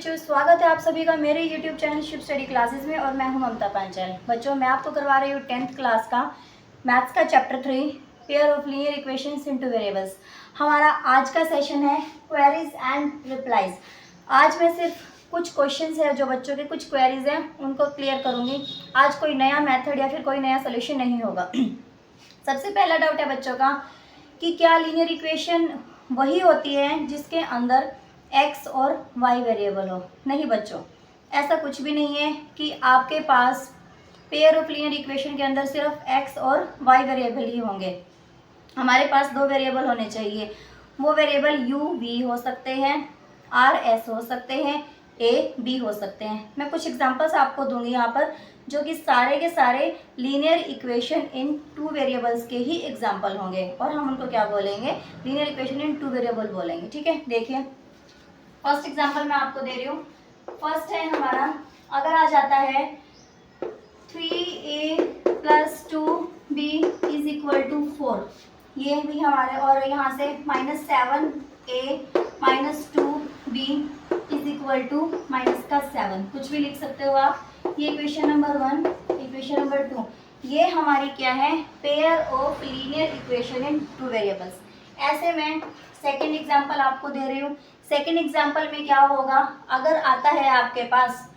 बच्चों, स्वागत है आप सभी का मेरे YouTube channel Shiv study classes में। और मैं हूं ममता पांचाल। बच्चों, मैं आपको करवा रही हूं 10th क्लास का मैथ्स का chapter 3 pair of linear equations into variables. हमारा आज का सेशन है क्वेरीज एंड रिप्लाईज। आज मैं सिर्फ कुछ क्वेश्चंस है जो बच्चों के कुछ क्वेरीज हैं उनको क्लियर करूँगी। आज कोई नया मैथड या फिर कोई नया सोल्यूशन नहीं होगा। सबसे पहला डाउट है बच्चों का कि क्या लीनियर इक्वेशन वही होती है जिसके अंदर x और y वेरिएबल हो। नहीं बच्चों, ऐसा कुछ भी नहीं है कि आपके पास पेयर ऑफ लीनियर इक्वेशन के अंदर सिर्फ x और y वेरिएबल ही होंगे। हमारे पास दो वेरिएबल होने चाहिए। वो वेरिएबल u v हो सकते हैं, r s हो सकते हैं, a b हो सकते हैं। मैं कुछ एग्जांपल्स आपको दूंगी यहाँ पर जो कि सारे के सारे linear equation in two variables के ही एग्जाम्पल होंगे और हम उनको क्या बोलेंगे, linear equation in two variable बोलेंगे। ठीक है, देखिए फर्स्ट एग्जांपल मैं आपको दे रही हूँ। फर्स्ट है हमारा, अगर आ जाता है 3a + 2b = 4, ये भी हमारे, और यहाँ से -7a - 2b = -7, कुछ भी लिख सकते हो आप। ये इक्वेशन नंबर 1। इक्वेशन नंबर 2, ये हमारी क्या है, pair of linear equation in two variables. ऐसे में सेकेंड एग्जांपल आपको दे रही हूँ। सेकेंड एग्जांपल में क्या होगा, अगर आता है आपके पास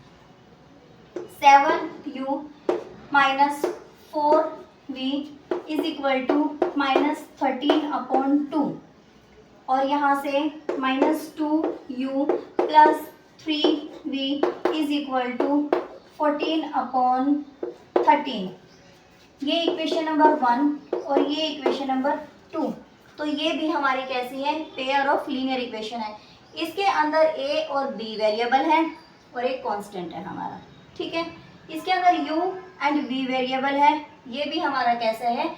7u - 4v = -13/2 और यहाँ से -2u + 3v = 14/13। ये इक्वेशन नंबर 1 और ये इक्वेशन नंबर 2। तो ये भी हमारी कैसी है, पेयर ऑफ लीनियर इक्वेशन है। इसके अंदर a और b वेरिएबल है और एक कांस्टेंट है हमारा। ठीक है, इसके अंदर u एंड v वेरिएबल है। ये भी हमारा कैसा है,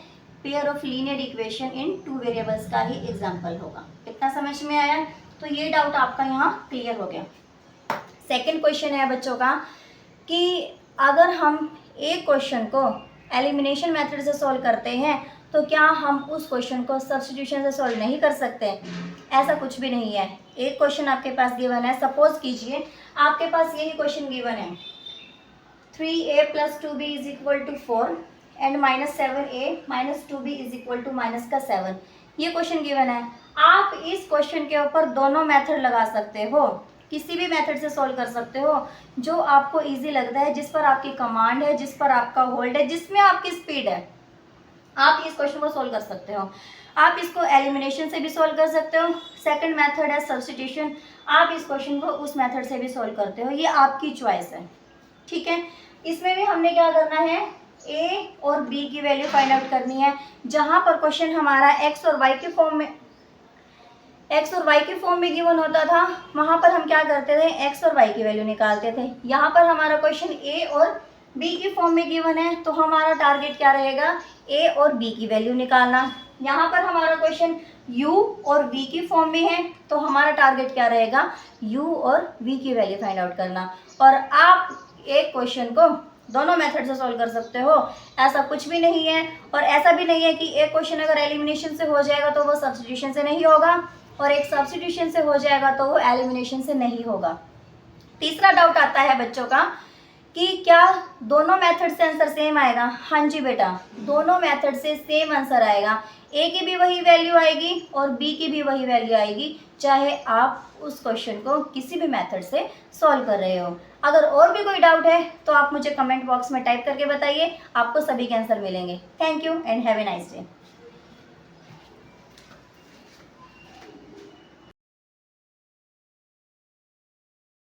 pair of linear equation in two variables का ही एग्जांपल होगा। इतना समझ में आया? तो ये डाउट आपका यहाँ क्लियर हो गया। सेकेंड क्वेश्चन है बच्चों का कि अगर हम एक क्वेश्चन को एलिमिनेशन मेथड से सॉल्व करते हैं तो क्या हम उस क्वेश्चन को सब्स्टिट्यूशन से सॉल्व नहीं कर सकते? ऐसा कुछ भी नहीं है। एक क्वेश्चन आपके पास गिवन है, सपोज कीजिए आपके पास यही क्वेश्चन गिवन है 3a + 2b = 4 and -7a - 2b = -7। ये क्वेश्चन गिवन है। आप इस क्वेश्चन के ऊपर दोनों मेथड लगा सकते हो, किसी भी मेथड से सॉल्व कर सकते हो जो आपको इजी लगता है, जिस पर आपकी कमांड है, जिस पर आपका होल्ड है, जिसमें आपकी स्पीड है। आप इस क्वेश्चन को सॉल्व कर सकते हो। आप इसको एलिमिनेशन से भी सॉल्व कर सकते हो। सेकंड मेथड है सब्स्टिट्यूशन, आप इस क्वेश्चन को उस मेथड से भी सॉल्व करते हो। ये आपकी चॉइस है। ठीक है, इसमें भी हमने क्या करना है, a और b की वैल्यू फाइंड आउट करनी है। जहां पर क्वेश्चन हमारा x और y के फॉर्म में गिवन होता था, वहां पर हम क्या करते थे, x और y की वैल्यू निकालते थे। यहाँ पर हमारा क्वेश्चन a और b की फॉर्म में गिवन है, तो हमारा टारगेट क्या रहेगा, a और b की वैल्यू निकालना। यहाँ पर हमारा क्वेश्चन u और v की फॉर्म में है, तो हमारा टारगेट क्या रहेगा, u और v की वैल्यू फाइंड आउट करना। और आप एक क्वेश्चन को दोनों मेथड से सॉल्व कर सकते हो, ऐसा कुछ भी नहीं है। और ऐसा भी नहीं है कि एक क्वेश्चन अगर एलिमिनेशन से हो जाएगा तो वो सब्स्टिट्यूशन से नहीं होगा, और एक सब्स्टिट्यूशन से हो जाएगा तो वो एलिमिनेशन से नहीं होगा। तीसरा डाउट आता है बच्चों का कि क्या दोनों मेथड से आंसर सेम आएगा? हाँ जी बेटा, दोनों मेथड से सेम आंसर आएगा। ए की भी वही वैल्यू आएगी और बी की भी वही वैल्यू आएगी, चाहे आप उस क्वेश्चन को किसी भी मेथड से सॉल्व कर रहे हो। अगर और भी कोई डाउट है तो आप मुझे कमेंट बॉक्स में टाइप करके बताइए, आपको सभी के आंसर मिलेंगे। Thank you and have a nice day.